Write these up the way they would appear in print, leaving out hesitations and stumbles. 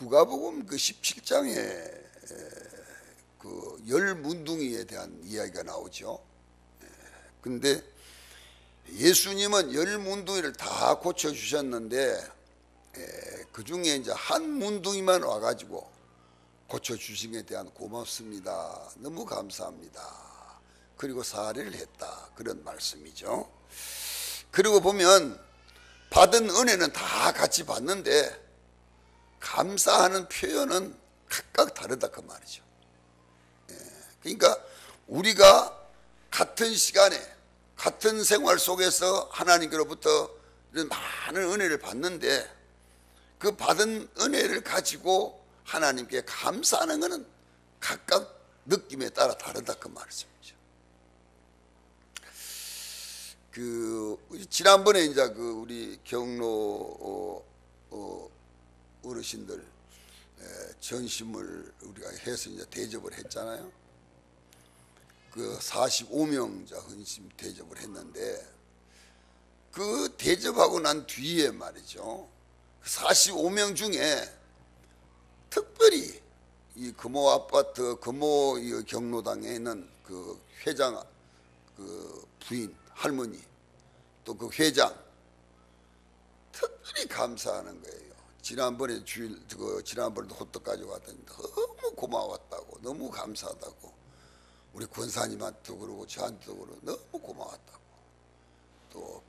누가복음 그 17장에 그 열 문둥이에 대한 이야기가 나오죠. 근데 예수님은 열 문둥이를 다 고쳐 주셨는데 그 중에 이제 한 문둥이만 와가지고 고쳐 주신 에 대한 고맙습니다. 너무 감사합니다. 그리고 사례를 했다. 그런 말씀이죠. 그리고 보면 받은 은혜는 다 같이 받는데 감사하는 표현은 각각 다르다 그 말이죠. 그러니까 우리가 같은 시간에 같은 생활 속에서 하나님께로부터 많은 은혜를 받는데 그 받은 은혜를 가지고 하나님께 감사하는 것은 각각 느낌에 따라 다르다 그 말이죠. 그 지난번에 이제 그 우리 경로 어르신들 전심을 우리가 해서 이제 대접을 했잖아요. 그 45명자 헌심 대접을 했는데 그 대접하고 난 뒤에 말이죠. 45명 중에 특별히 이 금호 아파트 금호 경로당에 있는 그 회장 그 부인 할머니 또 그 회장 특별히 감사하는 거예요. 지난번에 지난번에도 호떡 가지고 왔더니 너무 고마웠다고, 너무 감사하다고, 우리 권사님한테도 그러고 저한테도 그러고 너무 고마웠다고. 또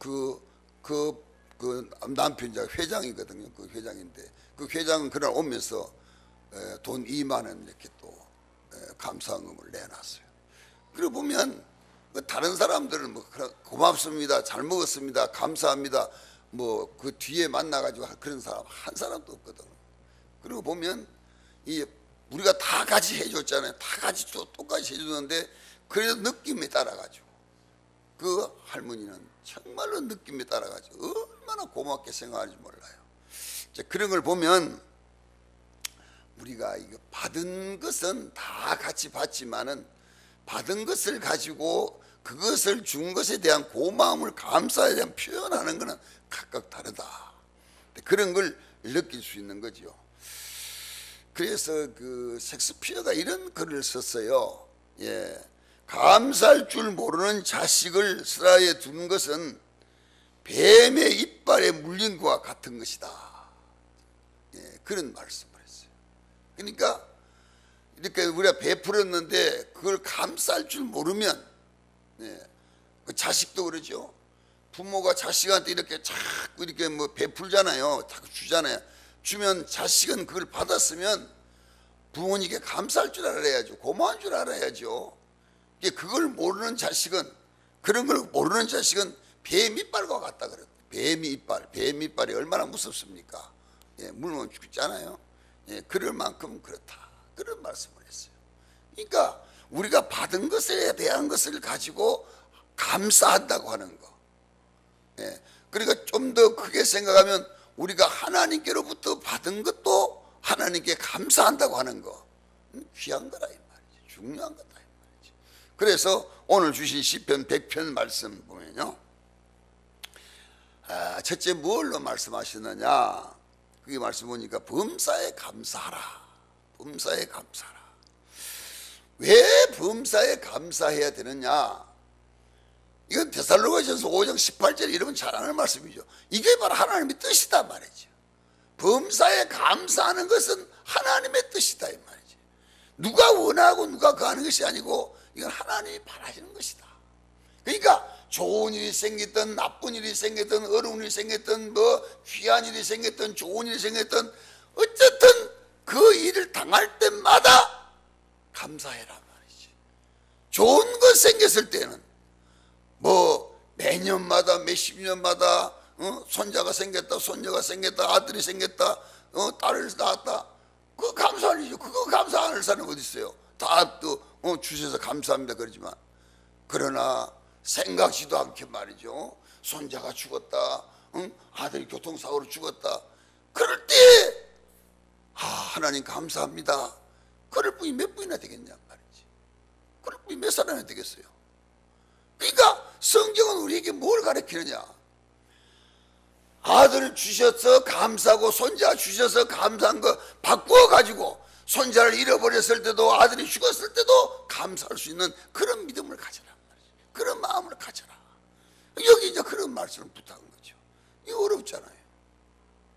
그 남편자 회장이거든요. 그 회장인데 그 회장은 그날 오면서 돈 2만 원 이렇게 또 감사금을 내놨어요. 그리고 보면 다른 사람들은 뭐 고맙습니다, 잘 먹었습니다, 감사합니다, 뭐 그 뒤에 만나가지고 그런 사람 한 사람도 없거든. 그리고 보면 이 우리가 다 같이 해줬잖아요. 다 같이 똑같이 해줬는데 그래도 느낌에 따라가지고 그 할머니는 정말로 느낌에 따라가지고 얼마나 고맙게 생각하는지 몰라요. 그런 걸 보면 우리가 이거 받은 것은 다 같이 받지만은 받은 것을 가지고 그것을 준 것에 대한 고마움을 감사에 대한 표현하는 것은 각각 다르다. 그런 걸 느낄 수 있는 거죠. 그래서 그 셰익스피어가 이런 글을 썼어요. 감사할 줄 모르는 자식을 슬하에 둔 것은 뱀의 이빨에 물린 것과 같은 것이다. 그런 말씀을 했어요. 그러니까 이렇게 우리가 베풀었는데 그걸 감사할 줄 모르면 그 자식도 그러죠. 부모가 자식한테 이렇게 자꾸 이렇게 뭐 베풀잖아요. 자꾸 주잖아요. 주면 자식은 그걸 받았으면 부모님께 감사할 줄 알아야죠. 고마운 줄 알아야죠. 그걸 모르는 자식은, 그런 걸 모르는 자식은 뱀 이빨과 같다 그래요. 뱀 이빨이 얼마나 무섭습니까? 물면 죽잖아요. 그럴 만큼 그렇다. 그런 말씀을 했어요. 그러니까 우리가 받은 것에 대한 것을 가지고 감사한다고 하는 거. 그러니까 좀 더 크게 생각하면 우리가 하나님께로부터 받은 것도 하나님께 감사한다고 하는 거. 귀한 거다 이 말이지. 중요한 거다 이 말이지. 그래서 오늘 주신 시편 100편 말씀 보면요. 첫째 뭘로 말씀하시느냐. 그게 말씀 보니까 범사에 감사하라. 범사에 감사하라. 왜 범사에 감사해야 되느냐? 이건 데살로니가전서 5장 18절 이러면 잘 아는 말씀이죠. 이게 바로 하나님의 뜻이다 말이죠. 범사에 감사하는 것은 하나님의 뜻이다 이 말이죠. 누가 원하고 누가 가는 것이 아니고 이건 하나님이 바라시는 것이다. 그러니까 좋은 일이 생겼든 나쁜 일이 생겼든 어려운 일이 생겼든 뭐 귀한 일이 생겼든 좋은 일이 생겼든 어쨌든 그 일을 당할 때마다 감사해라 말이지. 좋은 것 생겼을 때는 뭐 매년마다 몇십 년마다 손자가 생겼다, 손녀가 생겼다, 아들이 생겼다, 딸을 낳았다. 그거 감사할 일이죠. 그거 감사 안 할 사람은 어디 있어요? 다 또 주셔서 감사합니다 그러지만, 그러나 생각지도 않게 말이죠. 손자가 죽었다, 아들이 교통사고로 죽었다. 그럴 때 하나님 감사합니다. 그럴 분이 몇 분이나 되겠냐 말이지. 그럴 분이 몇 사람이나 되겠어요. 그러니까 성경은 우리에게 뭘 가르치느냐. 아들 주셔서 감사하고 손자 주셔서 감사한 거 바꾸어 가지고 손자를 잃어버렸을 때도 아들이 죽었을 때도 감사할 수 있는 그런 믿음을 가져라 말이죠. 그런 마음을 가져라. 여기 이제 그런 말씀을 부탁한 거죠. 이거 어렵잖아요.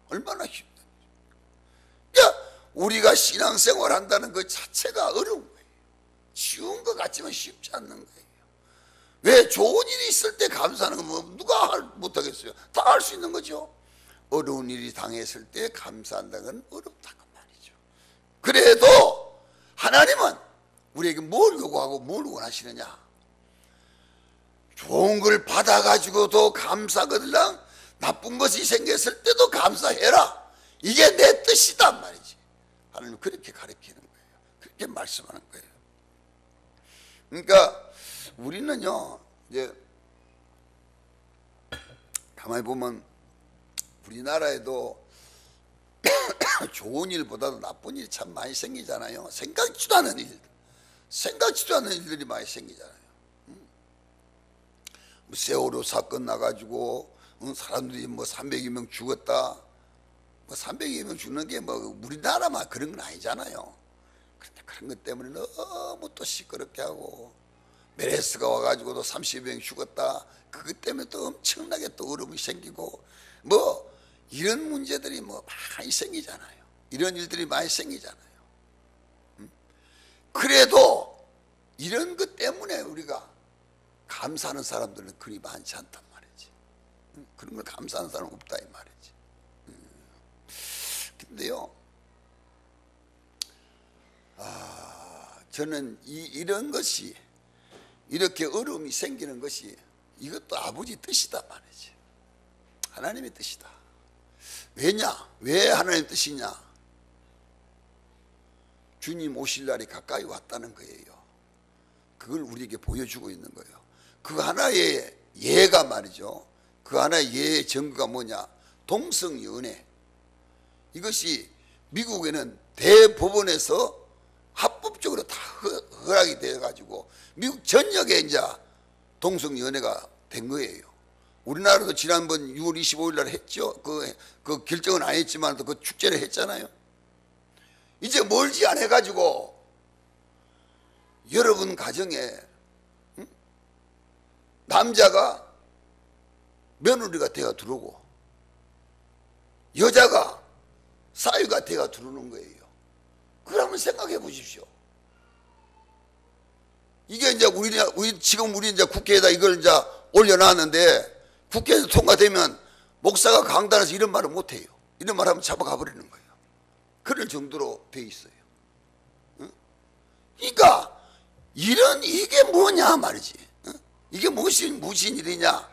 얼마나 힘든지. 그러니까 우리가 신앙생활 한다는 것 자체가 어려운 거예요. 쉬운 것 같지만 쉽지 않는 거예요. 왜? 좋은 일이 있을 때 감사하는 건 뭐 누가 못하겠어요? 다 할 수 있는 거죠. 어려운 일이 당했을 때 감사한다는 건 어렵다고 말이죠. 그래도 하나님은 우리에게 뭘 요구하고 뭘 원하시느냐? 좋은 걸 받아가지고도 감사하거들랑 나쁜 것이 생겼을 때도 감사해라. 이게 내 뜻이단 말이지. 하나님은 그렇게 가르치는 거예요. 그렇게 말씀하는 거예요. 그러니까 우리는요, 이제 가만히 보면 우리나라에도 좋은 일보다도 나쁜 일이 참 많이 생기잖아요. 생각지도 않은 일들이 많이 생기잖아요. 세월호 사건 나가지고 사람들이 뭐 300여 명 죽었다. 뭐 300여 명 죽는 게 뭐 우리나라만 그런 건 아니잖아요. 그런데 그런 것 때문에 너무 또 시끄럽게 하고, 메르스가 와가지고도 30여 명 죽었다. 그것 때문에 또 엄청나게 또 어려움이 생기고, 뭐 이런 문제들이 뭐 많이 생기잖아요. 이런 일들이 많이 생기잖아요. 그래도 이런 것 때문에 우리가 감사하는 사람들은 그리 많지 않단 말이지. 그런 걸 감사하는 사람은 없다 이 말이지. 근데요, 저는 이런 것이, 이렇게 어려움이 생기는 것이 이것도 아버지 뜻이다 말이지. 하나님의 뜻이다. 왜냐? 왜 하나님의 뜻이냐? 주님 오실 날이 가까이 왔다는 거예요. 그걸 우리에게 보여주고 있는 거예요. 그 하나의 예가 말이죠. 그 하나의 예의 증거가 뭐냐? 동성연애. 이것이 미국에는 대법원에서 합법적으로 다 허락이 되어가지고 미국 전역에 이제 동성연애가 된 거예요. 우리나라도 지난번 6월 25일 날 했죠. 그 결정은 안 했지만 그 축제를 했잖아요. 이제 멀지 않아 가지고 여러분 가정에 남자가 며느리가 되어 들어오고 여자가 사위가 되어 들어오는 거예요. 그걸 한번 생각해 보십시오. 이게 이제 지금 우리 이제 국회에다 이걸 이제 올려놨는데, 국회에서 통과되면 목사가 강단에서 이런 말을 못 해요. 이런 말 하면 잡아가 버리는 거예요. 그럴 정도로 돼 있어요. 응? 그러니까 이게 뭐냐 말이지. 응? 이게 무슨 일이냐?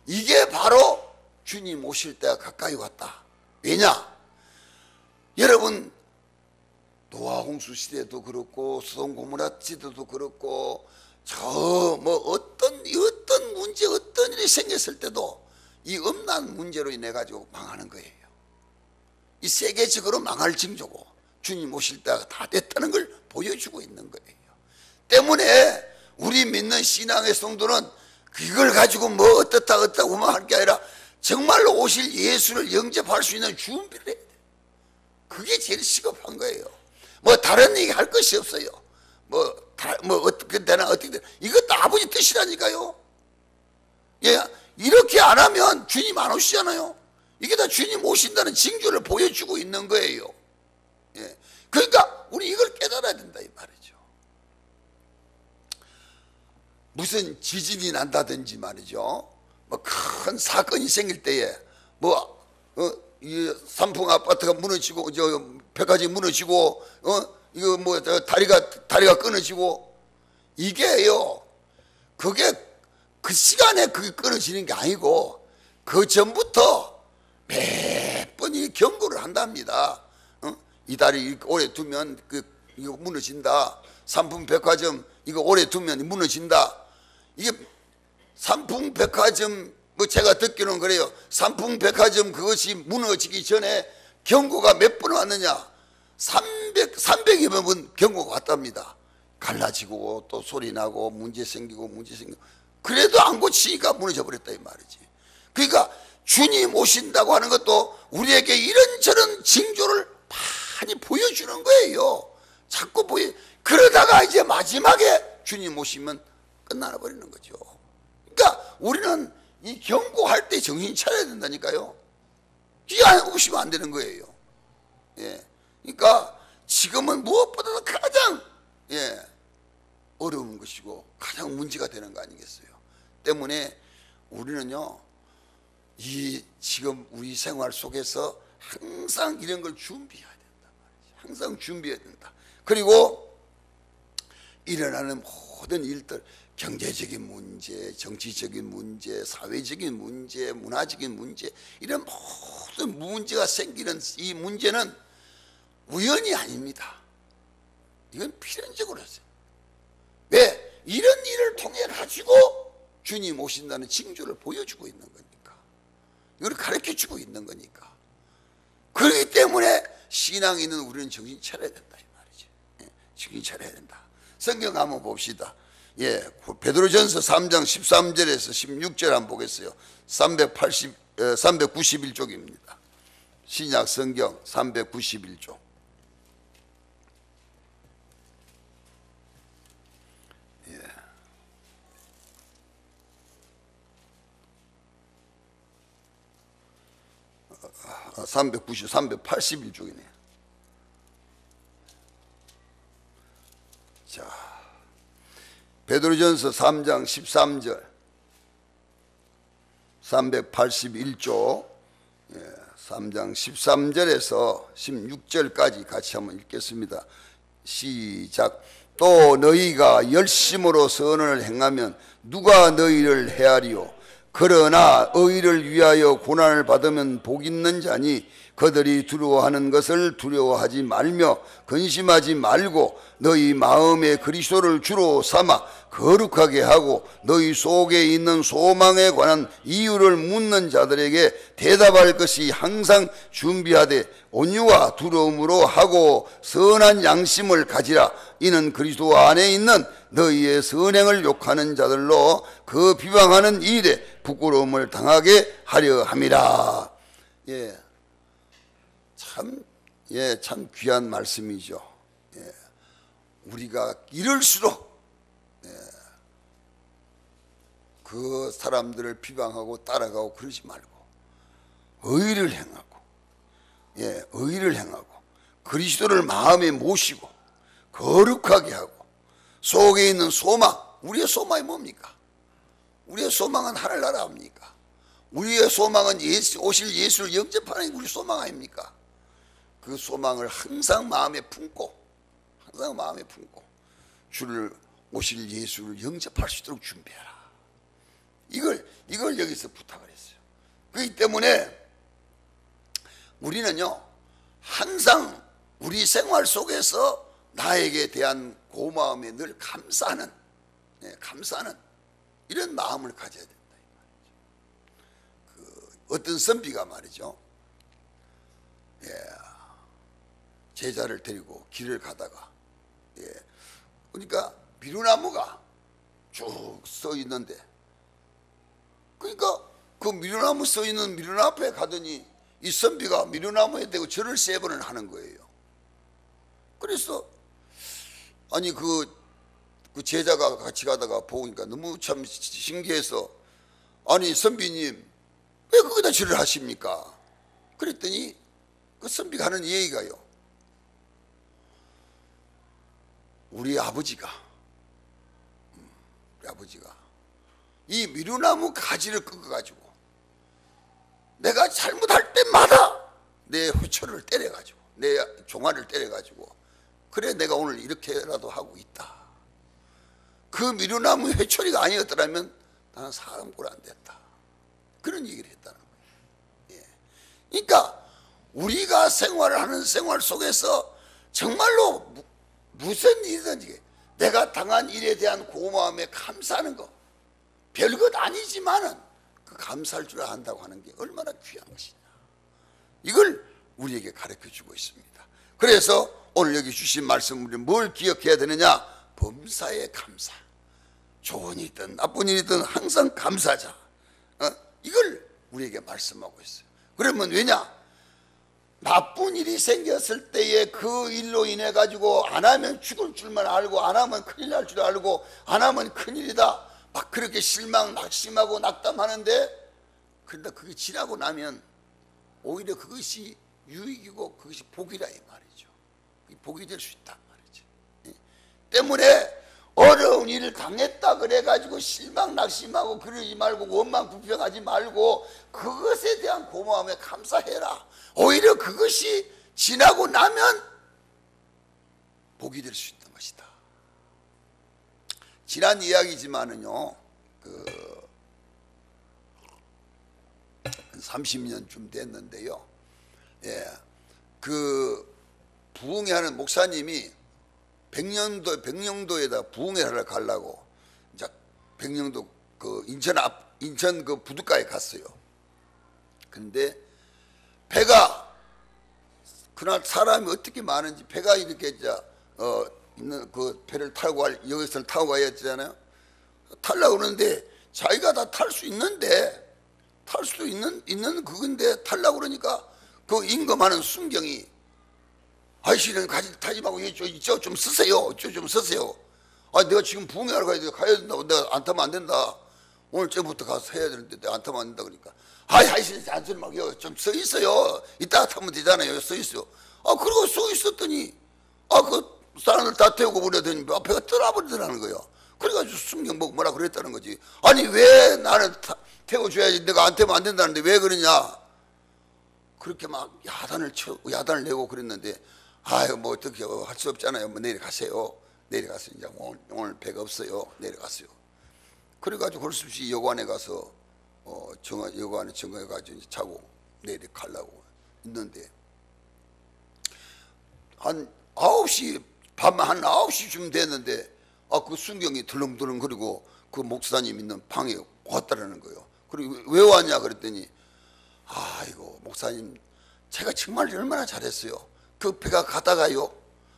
이게 바로 주님 오실 때가 가까이 왔다. 왜냐? 여러분, 노아 홍수 시대도 그렇고 소돔 고모라 시대도 그렇고 어떤 문제, 어떤 일이 생겼을 때도 이 음란 문제로 인해 가지고 망하는 거예요. 이 세계적으로 망할 징조고 주님 오실 때가 다 됐다는 걸 보여주고 있는 거예요. 때문에 우리 믿는 신앙의 성도는 그걸 가지고 뭐 어떻다고만 할 게 아니라 정말로 오실 예수를 영접할 수 있는 준비를 해야 돼요. 그게 제일 시급한 거예요. 뭐 다른 얘기 할 것이 없어요. 어떻게 되나 어떻게 되나, 이것도 아버지 뜻이라니까요. 예, 이렇게 안 하면 주님 안 오시잖아요. 이게 다 주님 오신다는 징조를 보여주고 있는 거예요. 예, 그러니까 우리 이걸 깨달아야 된다 이 말이죠. 무슨 지진이 난다든지 말이죠, 뭐 큰 사건이 생길 때에 이 삼풍 아파트가 무너지고 백화점이 무너지고 이거 뭐 다리가 끊어지고, 이게요, 그게 그 시간에 그게 끊어지는 게 아니고 그 전부터 몇 번이 경고를 한답니다. 이 다리 오래 두면 이거 무너진다. 삼풍 백화점 이거 오래 두면 무너진다. 이게 삼풍 백화점, 뭐 제가 듣기로는 그래요. 삼풍 백화점 그것이 무너지기 전에 경고가 몇 번 왔느냐? 300여 번 경고가 왔답니다. 갈라지고 또 소리 나고 문제 생기고 그래도 안 고치니까 무너져 버렸다 이 말이지. 그러니까 주님 오신다고 하는 것도 우리에게 이런저런 징조를 많이 보여주는 거예요. 자꾸 그러다가 이제 마지막에 주님 오시면 끝나 버리는 거죠. 그러니까 우리는 이 경고할 때 정신 차려야 된다니까요. 이 안 오시면 안 되는 거예요. 예. 그러니까 지금은 무엇보다도 가장 어려운 것이고 가장 문제가 되는 거 아니겠어요. 때문에 우리는요, 이 지금 우리 생활 속에서 항상 이런 걸 준비해야 된다 말이죠. 항상 준비해야 된다. 그리고 일어나는 모든 일들, 경제적인 문제, 정치적인 문제, 사회적인 문제, 문화적인 문제, 이런 모든 문제가 생기는 이 문제는 우연이 아닙니다. 이건 필연적으로 했어요. 왜? 이런 일을 통해 가지고 주님 오신다는 징조를 보여주고 있는 거니까. 이걸 가르쳐주고 있는 거니까. 그렇기 때문에 신앙이 있는 우리는 정신 차려야 된다 이 말이죠. 정신 차려야 된다. 성경 한번 봅시다. 베드로전서 3장 13절에서 16절 한번 보겠어요. 391쪽입니다. 신약 성경 391쪽. 예. 381쪽이네요. 자, 베드로전서 3장 13절 381쪽 3장 13절에서 16절까지 같이 한번 읽겠습니다. 시작. 또 너희가 열심으로 선을 행하면 누가 너희를 해하리요? 그러나 의를 위하여 고난을 받으면 복 있는 자니 그들이 두려워하는 것을 두려워하지 말며 근심하지 말고 너희 마음에 그리스도를 주로 삼아 거룩하게 하고 너희 속에 있는 소망에 관한 이유를 묻는 자들에게 대답할 것이 항상 준비하되 온유와 두려움으로 하고 선한 양심을 가지라. 이는 그리스도 안에 있는 너희의 선행을 욕하는 자들로 그 비방하는 일에 부끄러움을 당하게 하려 함이라. 참 귀한 말씀이죠. 우리가 이럴수록 그 사람들을 비방하고 따라가고 그러지 말고 의를 행하고 의를 행하고 그리스도를 마음에 모시고 거룩하게 하고 속에 있는 소망, 우리의 소망이 뭡니까? 우리의 소망은 하늘나라입니까? 우리의 소망은 오실 예수를 영접하는 게 우리 소망 아닙니까? 그 소망을 항상 마음에 품고 주를 오실 예수를 영접할 수 있도록 준비해라. 이걸 여기서 부탁을 했어요. 그렇기 때문에 우리는요, 항상 우리 생활 속에서 나에게 대한 고마움에 늘 감사하는 이런 마음을 가져야 된다. 어떤 선비가 말이죠, 제자를 데리고 길을 가다가 그러니까 미루나무가 쭉 서 있는데, 그러니까 그 미루나무 서 있는 미루나무 앞에 가더니 이 선비가 미루나무에 대고 절을 3번을 하는 거예요. 그래서 아니 그 제자가 같이 가다가 보니까 너무 참 신기해서, 아니 선비님 왜 거기다 절을 하십니까? 그랬더니 그 선비가 하는 얘기가요, 우리 아버지가 이 미루나무 가지를 꺾어가지고 내가 잘못할 때마다 내 후처를 때려가지고 내 종아리를 때려가지고 그래 내가 오늘 이렇게라도 하고 있다. 그 미루나무 회초리가 아니었더라면 나는 사람 꼴 안 됐다. 그런 얘기를 했다는 거예요. 그러니까 우리가 생활을 하는 생활 속에서 정말로 무슨 일이든지 내가 당한 일에 대한 고마움에 감사하는 거, 별것 아니지만은 그 감사할 줄 안다고 하는 게 얼마나 귀한 것이냐, 이걸 우리에게 가르쳐주고 있습니다. 그래서 오늘 여기 주신 말씀, 우리는 뭘 기억해야 되느냐? 범사에 감사. 좋은 일이든 나쁜 일이든 항상 감사하자. 이걸 우리에게 말씀하고 있어요. 그러면 왜냐? 나쁜 일이 생겼을 때에 그 일로 인해 가지고 안 하면 죽을 줄만 알고, 안 하면 큰일 날 줄 알고, 안 하면 큰일이다 막 그렇게 실망 낙심하고 낙담하는데, 그런데 그게 지나고 나면 오히려 그것이 유익이고 그것이 복이라 이 말이죠. 복이 될 수 있단 말이죠. 때문에 어려운 일을 당했다 그래 가지고 실망 낙심하고 그러지 말고 원망 불평하지 말고 그것에 대한 고마움에 감사해라. 오히려 그것이 지나고 나면 복이 될 수 있는 것이다. 지난 이야기지만은요, 30년쯤 됐는데요, 부흥회 하는 목사님이 백령도에다 부흥회를 가려고 이제 백령도 인천 그 부둣가에 갔어요. 근데 배가, 그날 사람이 어떻게 많은지, 배가 이렇게 있는 그 배를 타고 여기서 타고 가야 했잖아요. 타려고 그러는데 자기가 다 탈 수 있는데, 탈 수도 있는 그건데 타려고 그러니까 그 임금하는 순경이, 아이씨는 타지 말고 이쪽 좀 쓰세요. 이쪽 좀 쓰세요. 아, 내가 지금 부흥회하러 가야 된다고. 내가 안 타면 안 된다. 오늘 쯤부터 가서 해야 되는데 내가 안 타면 안 된다 그러니까, 아이씨 안 쓰지 말고 좀 서 있어요. 이따가 타면 되잖아요. 서 있어요. 그러고 서 있었더니 그 사람들 다 태우고 그러더니 배가 떠나버리더라는 거예요. 그래가지고 순경 보고 뭐라 그랬다는 거지. 아니 왜 나는 태워줘야지, 내가 안 태우면 안 된다는데 왜 그러냐. 그렇게 막 야단을 내고 그랬는데, 아유 뭐 어떻게 할 수 없잖아요. 뭐 내려가세요. 내려가서 이제 오늘 배가 없어요. 내려갔어요. 그래가지고 할 수 없이 여관에 가서 여관에 정해가지고 자고 내려가려고 있는데, 한 9시, 밤 한 9시쯤 됐는데 그 순경이 덜렁덜렁 거리고 그 목사님 있는 방에 왔다라는 거예요. 그리고 왜 왔냐 그랬더니, 아이고 목사님, 제가 정말 얼마나 잘했어요. 그 배가 가다가요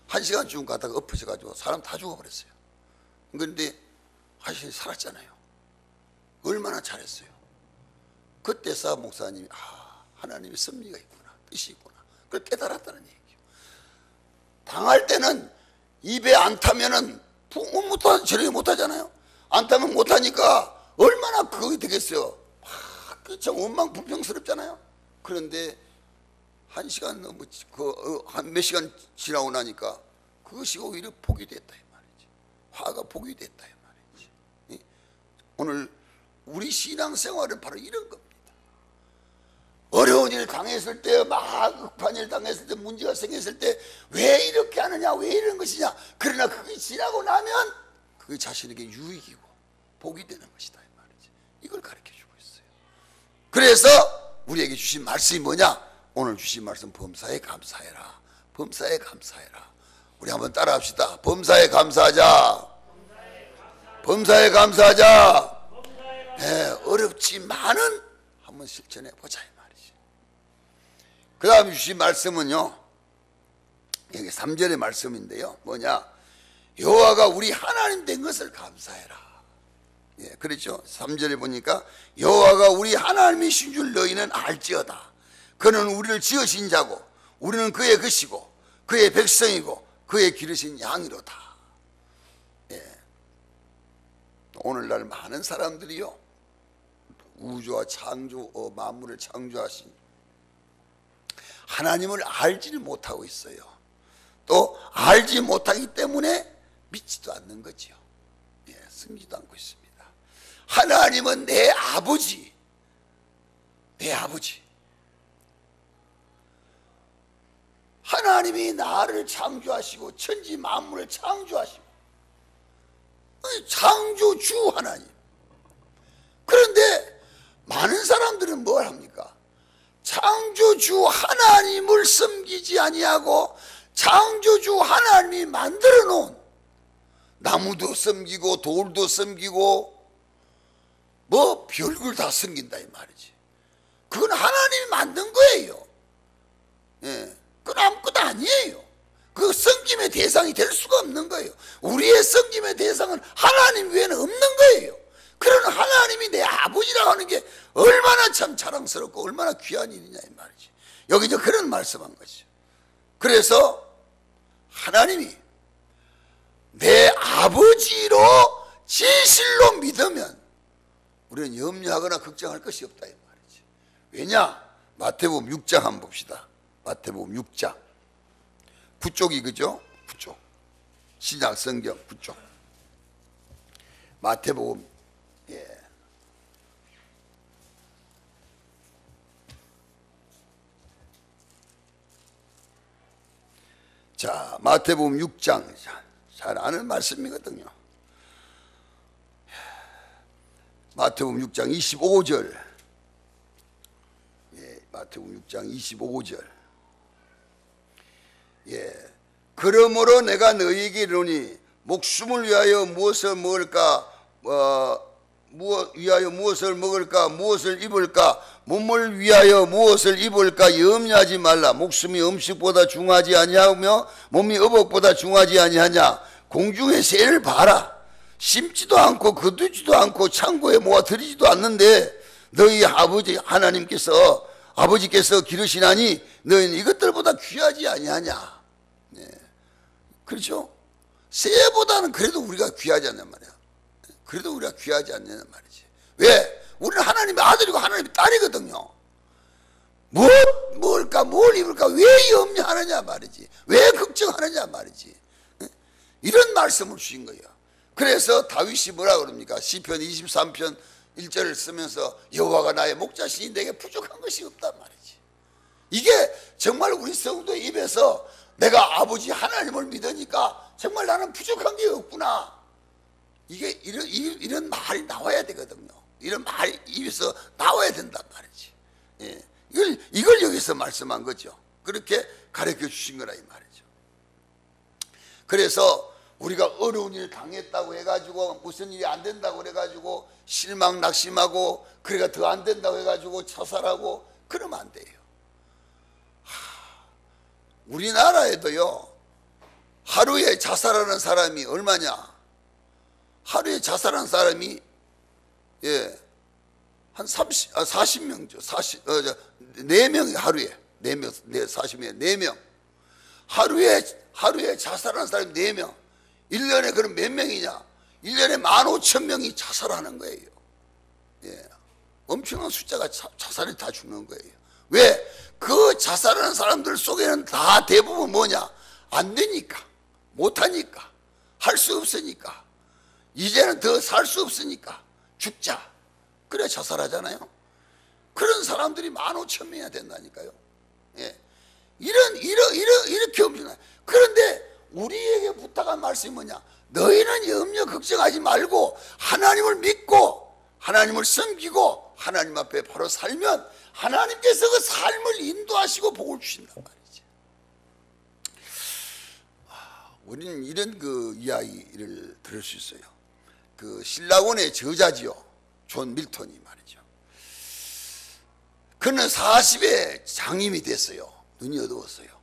1시간쯤 가다가 엎어져가지고 사람 다 죽어버렸어요. 그런데 아저씨 살았잖아요. 얼마나 잘했어요. 그때서 목사님이 하나님의 섭리가 있구나, 뜻이 있구나, 그걸 깨달았다는 얘기예요. 당할 때는 입에 안 타면은 저녁에 못하잖아요. 안 타면 못하니까 얼마나 그거 되겠어요. 참 원망불평스럽잖아요. 그런데 1시간 넘어 한 몇 시간 지나고 나니까 그것이 오히려 복이 됐다 이 말이지. 화가 복이 됐다 이 말이지. 오늘 우리 신앙생활은 바로 이런 겁니다. 어려운 일 당했을 때, 막 급한 일 당했을 때, 문제가 생겼을 때 왜 이렇게 하느냐, 왜 이런 것이냐. 그러나 그게 지나고 나면 그게 자신에게 유익이고 복이 되는 것이다 이 말이지. 이걸 가르쳐주고 있어요. 그래서 우리에게 주신 말씀이 뭐냐? 오늘 주신 말씀, 범사에 감사해라. 범사에 감사해라. 우리 한번 따라 합시다. 범사에 감사하자. 범사에 감사하자. 어렵지만은 한번 실천해 보자 이 말이지. 그 다음에 주신 말씀은요, 여기 3절의 말씀인데요, 뭐냐? 여호와가 우리 하나님 된 것을 감사해라. 그렇죠. 3절에 보니까 여호와가 우리 하나님이신 줄 너희는 알지어다. 그는 우리를 지으신 자고 우리는 그의 것이고 그의 백성이고 그의 기르신 양이로다. 오늘날 많은 사람들이요, 우주와 만물을 창조하신 하나님을 알지를 못하고 있어요. 또 알지 못하기 때문에 믿지도 않는 거죠. 숨기도 않고 있습니다. 하나님은 내 아버지, 내 아버지. 하나님이 나를 창조하시고 천지 만물을 창조하시고 창조주 하나님. 그런데 많은 사람들은 뭘 합니까? 창조주 하나님을 섬기지 아니하고 창조주 하나님이 만들어 놓은 나무도 섬기고 돌도 섬기고 뭐 별걸 다 섬긴다 이 말이지. 그건 하나님이 만든 거예요. 그건 아무것도 아니에요. 그 섬김의 대상이 될 수가 없는 거예요. 우리의 섬김의 대상은 하나님 외에는 없는 거예요. 그런 하나님이 내 아버지라고 하는 게 얼마나 참 자랑스럽고 얼마나 귀한 일이냐 이 말이지. 여기 이제 그런 말씀한 거죠. 그래서 하나님이 내 아버지로 진실로 믿으면 우리는 염려하거나 걱정할 것이 없다 이 말이지. 왜냐? 마태복음 6장 한번 봅시다. 마태복음 6장 9쪽이 그죠? 9쪽 신약 성경 9쪽 마태복음 자, 마태복음 6장 잘 아는 말씀이거든요. 마태복음 6장 25절 마태복음 6장 25절 그러므로 내가 너희에게 이르노니 목숨을 위하여 무엇을 먹을까 위하여 무엇을 먹을까 무엇을 입을까 몸을 위하여 무엇을 입을까 염려하지 말라. 목숨이 음식보다 중하지 아니하며 몸이 의복보다 중하지 아니하냐. 공중의 새를 봐라. 심지도 않고 거두지도 않고 창고에 모아 들이지도 않는데 너희 아버지 하나님께서 아버지께서 기르시나니 너희는 이것들보다 귀하지 아니하냐. 그렇죠? 새보다는 그래도 우리가 귀하지 않냔 말이야. 그래도 우리가 귀하지 않냐는 말이지. 왜? 우리는 하나님의 아들이고 하나님의 딸이거든요. 뭘 먹을까 뭘 입을까 왜 염려하느냐 말이지. 왜 걱정하느냐 말이지. 이런 말씀을 주신 거예요. 그래서 다윗이 뭐라 그럽니까? 시편 23편 1절을 쓰면서 여호와가 나의 목자시니 내게 부족한 것이 없단 말이지. 이게 정말 우리 성도의 입에서 내가 아버지 하나님을 믿으니까 정말 나는 부족한 게 없구나. 이게 이런 말이 나와야 되거든요. 이런 말이 입에서 나와야 된단 말이지. 이걸 여기서 말씀한 거죠. 그렇게 가르쳐 주신 거라 이 말이죠. 그래서 우리가 어려운 일을 당했다고 해가지고 무슨 일이 안 된다고 해가지고 실망 낙심하고 그래가 더 안 된다고 해가지고 자살하고 그러면 안 돼요. 우리나라에도요 하루에 자살하는 사람이 얼마냐? 하루에 자살하는 사람이 한 40명죠. 4명이 하루에 4명, 40명 4명. 하루에 자살하는 사람이 4명. 1년에 그럼 몇 명이냐? 1년에 15,000명이 자살하는 거예요. 엄청난 숫자가 자살이 다 죽는 거예요. 왜? 그 자살하는 사람들 속에는 다 대부분 뭐냐? 안 되니까, 못하니까, 할 수 없으니까, 이제는 더 살 수 없으니까 죽자. 그래 자살하잖아요. 그런 사람들이 15,000명이나 된다니까요. 이렇게 엄청나. 그런데 우리에게 부탁한 말씀이 뭐냐? 너희는 염려 걱정하지 말고 하나님을 믿고 하나님을 섬기고 하나님 앞에 바로 살면 하나님께서 그 삶을 인도하시고 복을 주신단 말이지. 우리는 이런 그 이야기를 들을 수 있어요. 그 신라원의 저자지요. 존 밀턴이 말이죠. 그는 40에 장님이 됐어요. 눈이 어두웠어요.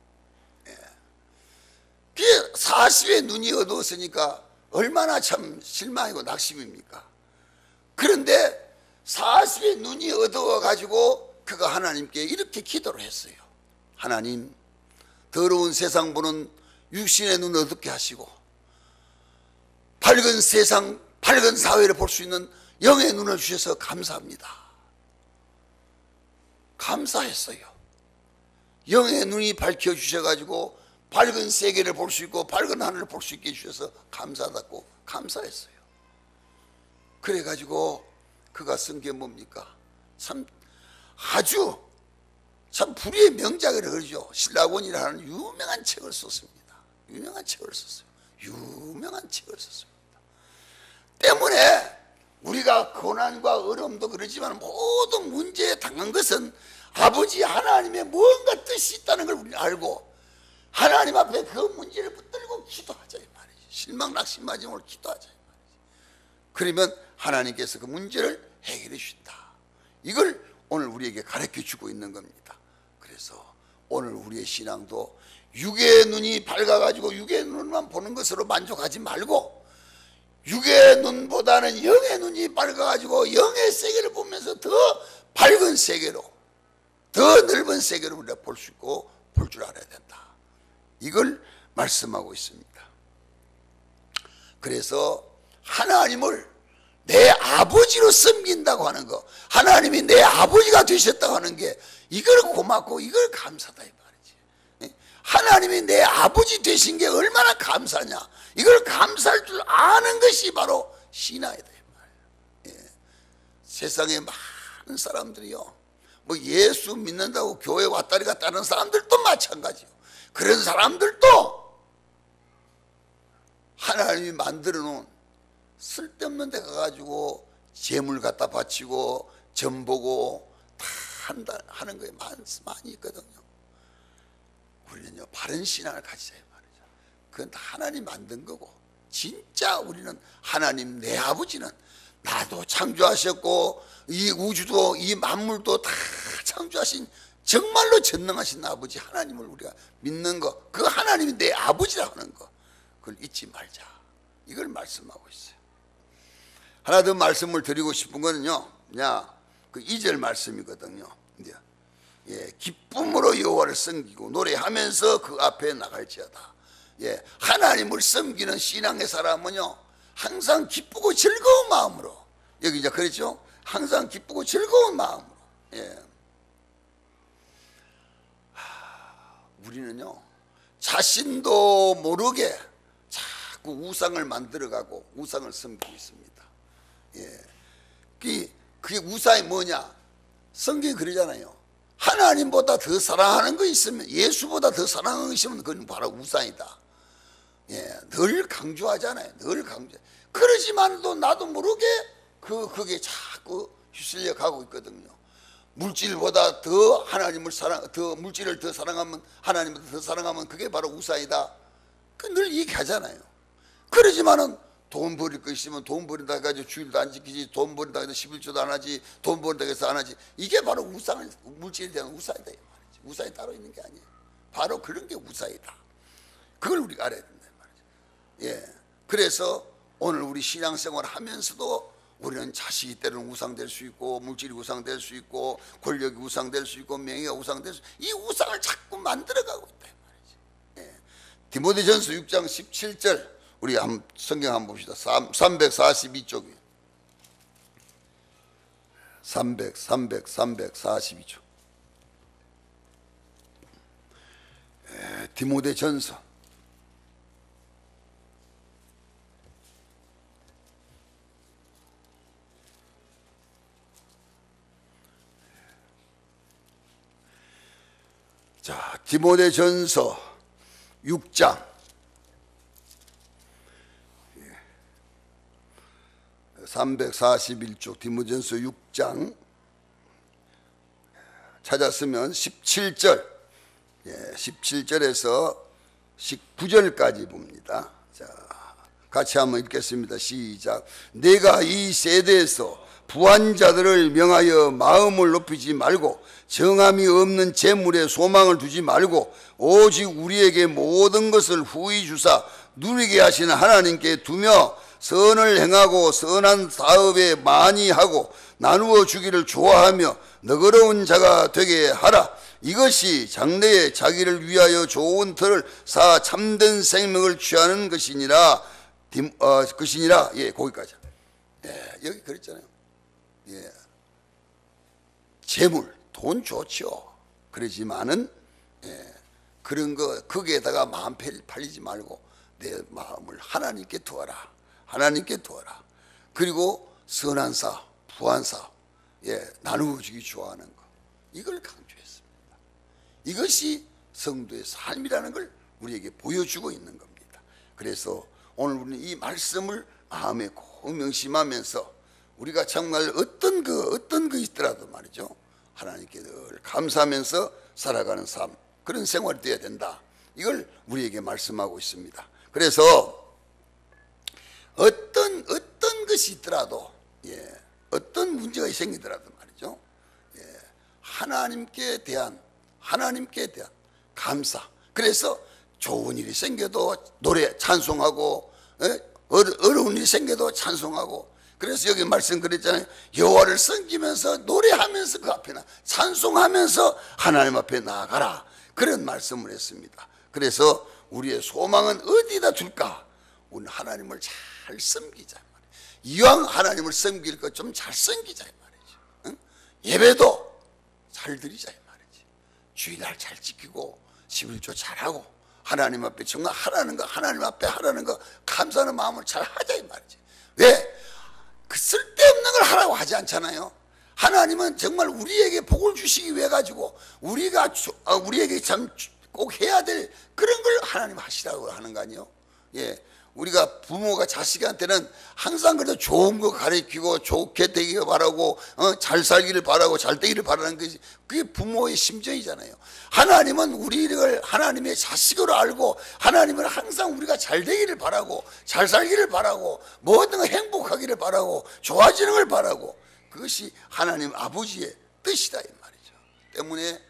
40에 눈이 어두웠으니까 얼마나 참 실망이고 낙심입니까? 그런데 40에 눈이 어두워가지고 그가 하나님께 이렇게 기도를 했어요. 하나님, 더러운 세상 보는 육신의 눈을 어둡게 하시고 밝은 세상, 밝은 사회를 볼 수 있는 영의 눈을 주셔서 감사합니다. 감사했어요. 영의 눈이 밝혀주셔가지고 밝은 세계를 볼 수 있고 밝은 하늘을 볼 수 있게 해주셔서 감사하다고 감사했어요. 그래가지고 그가 쓴 게 뭡니까? 참 아주 참 불의의 명작이라 그러죠. 신라원이라는 유명한 책을 썼습니다. 유명한 책을 썼어요. 유명한 책을 썼습니다. 때문에 우리가 고난과 어려움도 그러지만 모든 문제에 당한 것은 아버지 하나님의 무언가 뜻이 있다는 걸 우리는 알고 하나님 앞에 그 문제를 붙들고 기도하자 이 말이지. 실망 낙심하지 말고 기도하자 이 말이지. 그러면 하나님께서 그 문제를 해결해 주신다. 이걸 오늘 우리에게 가르쳐 주고 있는 겁니다. 그래서 오늘 우리의 신앙도 육의 눈이 밝아가지고 육의 눈만 보는 것으로 만족하지 말고 육의 눈보다는 영의 눈이 밝아가지고 영의 세계를 보면서 더 밝은 세계로, 더 넓은 세계로 우리가 볼 수 있고 볼 줄 알아야 된다. 이걸 말씀하고 있습니다. 그래서 하나님을 내 아버지로 섬긴다고 하는 거, 하나님이 내 아버지가 되셨다고 하는 게, 이걸 고맙고 이걸 감사다 이 말이지. 하나님이 내 아버지 되신 게 얼마나 감사냐, 이걸 감사할 줄 아는 것이 바로 신앙이다 이 말이에요. 예. 세상에 많은 사람들이요, 뭐 예수 믿는다고 교회 왔다리 갔다 하는 사람들도 마찬가지요. 그런 사람들도 하나님이 만들어 놓은 쓸데없는 데 가가지고 재물 갖다 바치고 점 보고 다 하는 거에 많이 있거든요. 우리는요, 바른 신앙을 가지자 이 말이죠. 그건 다 하나님 만든 거고, 진짜 우리는 하나님 내 아버지는 나도 창조하셨고 이 우주도 이 만물도 다 창조하신 정말로 전능하신 아버지 하나님을 우리가 믿는 거, 그 하나님이 내 아버지라 하는 거, 그걸 잊지 말자, 이걸 말씀하고 있어요. 하나 더 말씀을 드리고 싶은 거는요, 그냥 그 2절 말씀이거든요. 예, 기쁨으로 여호와를 섬기고 노래하면서 그 앞에 나갈지어다. 예, 하나님을 섬기는 신앙의 사람은요, 항상 기쁘고 즐거운 마음으로, 여기 이제 그랬죠? 항상 기쁘고 즐거운 마음으로. 예. 우리는요, 자신도 모르게 자꾸 우상을 만들어가고 우상을 섬기고 있습니다. 예. 그게 우상이 뭐냐? 성경이 그러잖아요. 하나님보다 더 사랑하는 거 있으면, 예수보다 더 사랑하는 거 있으면 그건 바로 우상이다. 예, 늘 강조하잖아요. 늘 강조. 그러지만도 나도 모르게 그게 자꾸 휩쓸려 가고 있거든요. 물질보다 더 하나님을 물질을 더 사랑하면, 하나님을 더 사랑하면 그게 바로 우상이다. 늘 얘기하잖아요. 그러지만은 돈 버릴 거 있으면 돈 버린다 해가지고 주일도 안 지키지, 돈 버린다 해서 11조도 안 하지, 돈 버린다 해서 안 하지. 이게 바로 물질에 대한 우상이다 이 말이지. 우상이 따로 있는 게 아니에요. 바로 그런 게 우상이다. 그걸 우리가 알아야 된다 이 말이죠. 예. 그래서 오늘 우리 신앙생활을 하면서도 우리는 자식이 때로는 우상될 수 있고, 물질이 우상될 수 있고, 권력이 우상될 수 있고, 명예가 우상될 수 있고, 이 우상을 자꾸 만들어가고 있다 이 말이지. 예. 디모데전서 6장 17절 우리 성경 한번 봅시다. 342쪽이에요. 342쪽. 디모데전서. 자, 디모데전서 6장 341쪽 디모데전서 6장 찾았으면 17절, 17절에서 19절까지 봅니다. 자, 같이 한번 읽겠습니다. 시작. 내가 이 세대에서 부한 자들을 명하여 마음을 높이지 말고 정함이 없는 재물에 소망을 두지 말고 오직 우리에게 모든 것을 후히 주사 누리게 하시는 하나님께 두며 선을 행하고 선한 사업에 많이 하고 나누어 주기를 좋아하며 너그러운 자가 되게 하라. 이것이 장래에 자기를 위하여 좋은 터를 쌓아 참된 생명을 취하는 것이니라. 것이니라. 예, 거기까지. 예, 여기 그랬잖아요. 예, 재물, 돈 좋죠. 그러지만은 그런 거 거기에다가 마음 팔리지 말고 내 마음을 하나님께 두어라. 하나님께 두어라. 그리고 선한 사업, 부한 사업, 나누어 주기 좋아하는 거, 이걸 강조했습니다. 이것이 성도의 삶이라는 걸 우리에게 보여주고 있는 겁니다. 그래서 오늘 우리는 이 말씀을 마음에 꼭 명심하면서 우리가 정말 어떤 거 있더라도 말이죠, 하나님께 늘 감사하면서 살아가는 삶, 그런 생활이 되어야 된다. 이걸 우리에게 말씀하고 있습니다. 그래서 어떤 것이 있더라도, 어떤 문제가 생기더라도 말이죠, 하나님께 대한 감사. 그래서 좋은 일이 생겨도 노래 찬송하고, 어려운 일이 생겨도 찬송하고, 그래서 여기 말씀 그랬잖아요. 여호와를 섬기면서 노래하면서 그 앞에 찬송하면서 하나님 앞에 나아가라, 그런 말씀을 했습니다. 그래서 우리의 소망은 어디다 둘까? 우리는 하나님을 잘 섬기자 말이에요. 이왕 하나님을 섬길 것 좀 잘 섬기자 말이죠. 응? 예배도 잘 드리자 말이지. 주일날 잘 지키고 11조 잘하고 하나님 앞에 정말 하라는 거, 하나님 앞에 하라는 거 감사하는 마음을 잘 하자 이 말이지. 왜? 그 쓸데없는 걸 하라고 하지 않잖아요. 하나님은 정말 우리에게 복을 주시기 위해 가지고 우리에게 참 꼭 해야 될 그런 걸 하나님 하시라고 하는 거 아니에요? 예. 우리가 부모가 자식한테는 항상 그래도 좋은 거 가르치고 좋게 되기를 바라고 잘 살기를 바라고 잘 되기를 바라는 것이 그게 부모의 심정이잖아요. 하나님은 우리를 하나님의 자식으로 알고 하나님은 항상 우리가 잘 되기를 바라고 잘 살기를 바라고 모든 걸 행복하기를 바라고 좋아지는 걸 바라고, 그것이 하나님 아버지의 뜻이다 이 말이죠. 때문에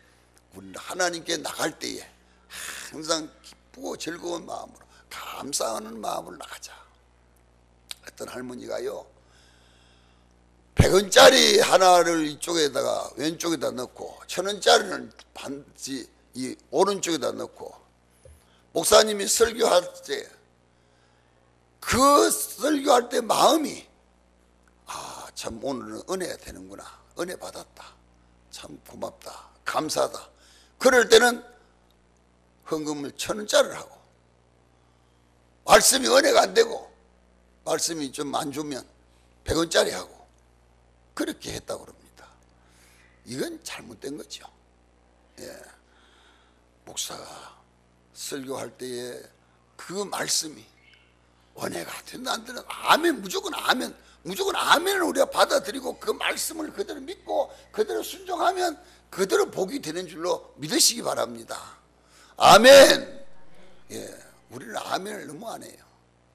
우리는 하나님께 나갈 때에 항상 기쁘고 즐거운 마음으로 감사하는 마음으로 나가자. 어떤 할머니가요 100원짜리 하나를 이쪽에다가 왼쪽에다 넣고 1000원짜리는 반드시 이 오른쪽에다 넣고, 목사님이 설교할 때 그 설교할 때 마음이 참 오늘은 은혜가 되는구나, 은혜 받았다, 참 고맙다, 감사하다, 그럴 때는 헌금을 1000원짜리를 하고, 말씀이 은혜가 안 되고 말씀이 좀 안 좋으면 100원짜리 하고, 그렇게 했다고 그럽니다. 이건 잘못된 거죠. 예. 목사가 설교할 때에 그 말씀이 은혜가 된다 안 되나, 아멘, 무조건 아멘을 우리가 받아들이고 그 말씀을 그대로 믿고 그대로 순종하면 그대로 복이 되는 줄로 믿으시기 바랍니다. 아멘. 예. 우리는 아멘을 너무 안 해요.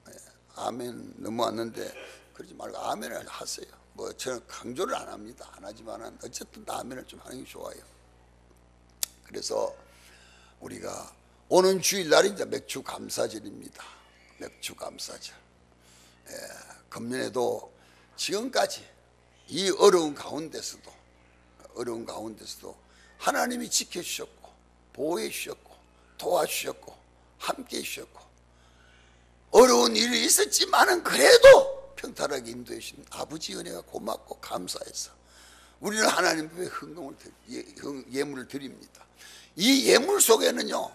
예. 아멘 너무 안 하는데 그러지 말고 아멘을 하세요. 뭐 저는 강조를 안 합니다. 안 하지만은 어쨌든 아멘을 좀 하는 게 좋아요. 그래서 우리가 오는 주일날이 이제 맥주 감사절입니다. 맥주 감사절. 예. 금년에도 지금까지 이 어려운 가운데서도 하나님이 지켜주셨고 보호해 주셨고 도와주셨고 함께 해주셨고, 어려운 일이 있었지만은 그래도 평탄하게 인도해 주신 아버지 은혜가 고맙고 감사해서 우리는 하나님 앞에 예물을 드립니다. 이 예물 속에는요,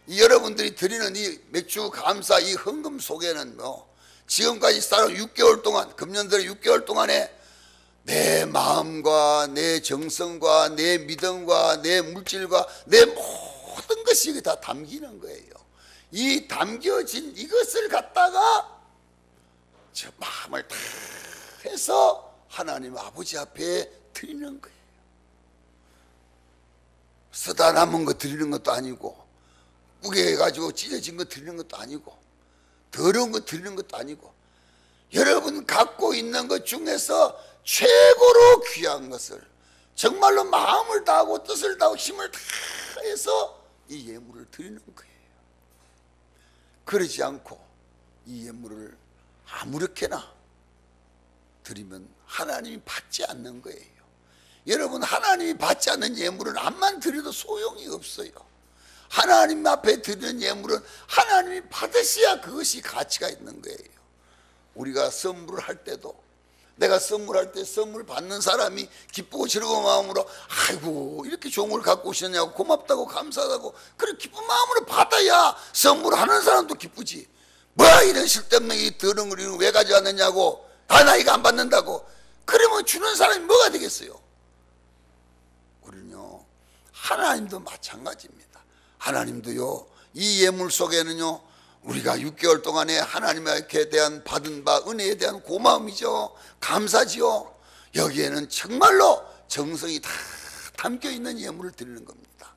이 여러분들이 드리는 이 맥주 감사 이 헌금 속에는 지금까지 살아온 6개월 동안, 금년들의 6개월 동안에 내 마음과 내 정성과 내 믿음과 내 물질과 내 모든 것이 여기 다 담기는 거예요. 이 담겨진 이것을 갖다가 저 마음을 다 해서 하나님 아버지 앞에 드리는 거예요. 쓰다 남은 거 드리는 것도 아니고, 우겨가지고 찢어진 거 드리는 것도 아니고, 더러운 거 드리는 것도 아니고, 여러분 갖고 있는 것 중에서 최고로 귀한 것을 정말로 마음을 다하고 뜻을 다하고 힘을 다해서 이 예물을 드리는 거예요. 그러지 않고 이 예물을 아무렇게나 드리면 하나님이 받지 않는 거예요. 여러분, 하나님이 받지 않는 예물은 암만 드려도 소용이 없어요. 하나님 앞에 드리는 예물은 하나님이 받으셔야 그것이 가치가 있는 거예요. 우리가 선물을 할 때도, 내가 선물할 때 선물 받는 사람이 기쁘고 즐거운 마음으로 아이고 이렇게 좋은 걸 갖고 오셨냐고 고맙다고 감사하다고 그런 기쁜 마음으로 받아야 선물하는 사람도 기쁘지. 뭐야 이런 쓸데없는 이 더러운 걸 왜 가져왔느냐고, 나 이거 안 받는다고 그러면 주는 사람이 뭐가 되겠어요? 우리는요, 하나님도 마찬가지입니다. 하나님도요, 이 예물 속에는요, 우리가 6개월 동안에 하나님께 대한 받은 바 은혜에 대한 고마움이죠, 감사지요. 여기에는 정말로 정성이 다 담겨있는 예물을 드리는 겁니다.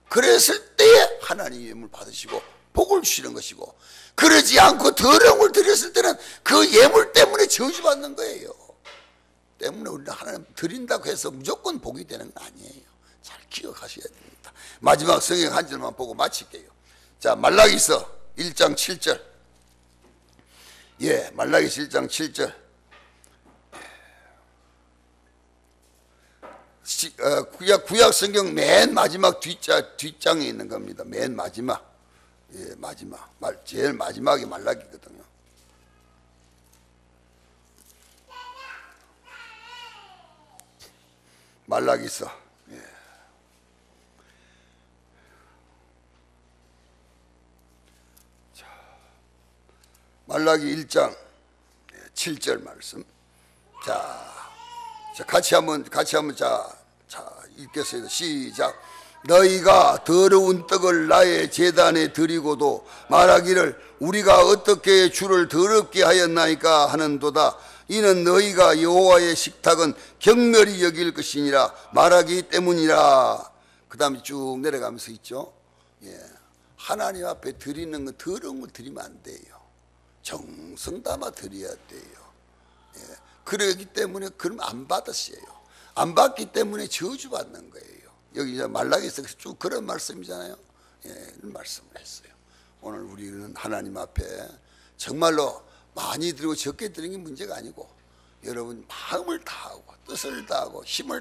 그랬을 때에 하나님 예물 받으시고 복을 주시는 것이고, 그러지 않고 더러운 걸 드렸을 때는 그 예물 때문에 저주받는 거예요. 때문에 우리는 하나님 드린다고 해서 무조건 복이 되는 거 아니에요. 잘 기억하셔야 됩니다. 마지막 성경 한 절만 보고 마칠게요. 자, 말라기서 1장 7절. 예, 말라기 7장 7절. 구약 성경 맨 마지막 뒷장에 있는 겁니다. 맨 마지막. 예, 마지막. 제일 마지막이 말라기거든요. 말라기서. 예. 자, 말라기 1장 7절 말씀. 자, 같이 한번 읽겠습니다. 시작. 너희가 더러운 떡을 나의 제단에 드리고도 말하기를 우리가 어떻게 주를 더럽게 하였나이까 하는도다. 이는 너희가 여호와의 식탁은 경멸히 여길 것이니라 말하기 때문이라. 그 다음에 쭉 내려가면서 있죠. 예. 하나님 앞에 드리는 건 더러운 걸 드리면 안 돼요. 정성 담아 드려야 돼요. 예. 그러기 때문에 그럼 안 받으세요. 안 받기 때문에 저주받는 거예요. 여기 말라기에서 쭉 그런 말씀이잖아요. 예, 이런 말씀을 했어요. 오늘 우리는 하나님 앞에 정말로 많이 드리고 적게 드리는 게 문제가 아니고 여러분 마음을 다하고 뜻을 다하고 힘을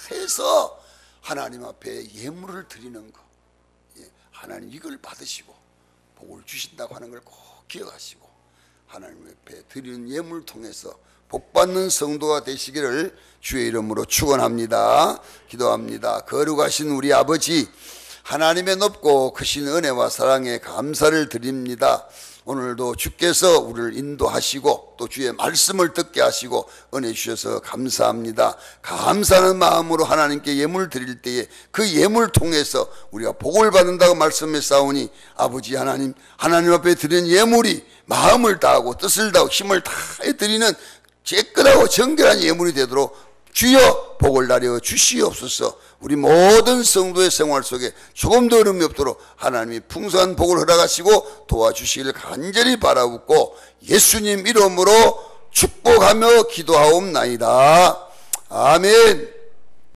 다해서 하나님 앞에 예물을 드리는 거. 예, 하나님 이걸 받으시고 복을 주신다고 하는 걸 꼭 기억하시고 하나님 앞에 드리는 예물을 통해서 복받는 성도가 되시기를 주의 이름으로 축원합니다. 기도합니다. 거룩하신 우리 아버지, 하나님의 높고 크신 은혜와 사랑에 감사를 드립니다. 오늘도 주께서 우리를 인도하시고 또 주의 말씀을 듣게 하시고 은혜 주셔서 감사합니다. 감사하는 마음으로 하나님께 예물 드릴 때에 그 예물 통해서 우리가 복을 받는다고 말씀했사오니 아버지 하나님 앞에 드리는 예물이 마음을 다하고 뜻을 다하고 힘을 다해 드리는 깨끗하고 정결한 예물이 되도록 주여 복을 나려 주시옵소서. 우리 모든 성도의 생활 속에 조금도 어려움이 없도록 하나님이 풍성한 복을 허락하시고 도와주시기를 간절히 바라옵고 예수님 이름으로 축복하며 기도하옵나이다. 아멘.